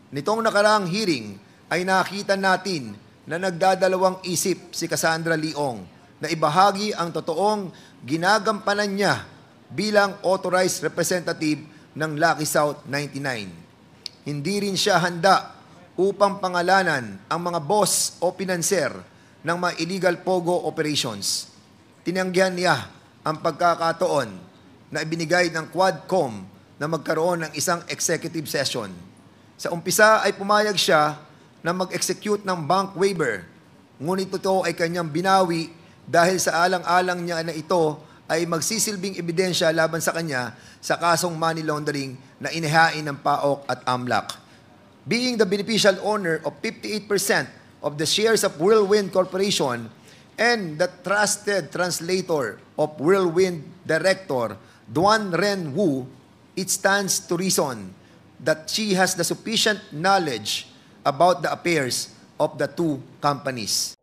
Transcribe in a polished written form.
Nitong nakaraang hearing ay nakita natin na nagdadalawang isip si Cassandra Leong na ibahagi ang totoong ginagampanan niya bilang authorized representative ng Lucky South 99. Hindi rin siya handa upang pangalanan ang mga boss o pinanser ng mga illegal POGO operations. Tinanggihan niya ang pagkakataon na ibinigay ng Quadcom na magkaroon ng isang executive session. Sa umpisa ay pumayag siya na mag-execute ng bank waiver, ngunit ito ay kanyang binawi dahil sa alang-alang niya na ito ay magsisilbing ebidensya laban sa kanya sa kasong money laundering na inihain ng PAOK at AMLAC. Being the beneficial owner of 58% of the shares of Whirlwind Corporation and the trusted translator of Whirlwind Director Duan Ren Wu, it stands to reason that she has the sufficient knowledge about the affairs of the two companies.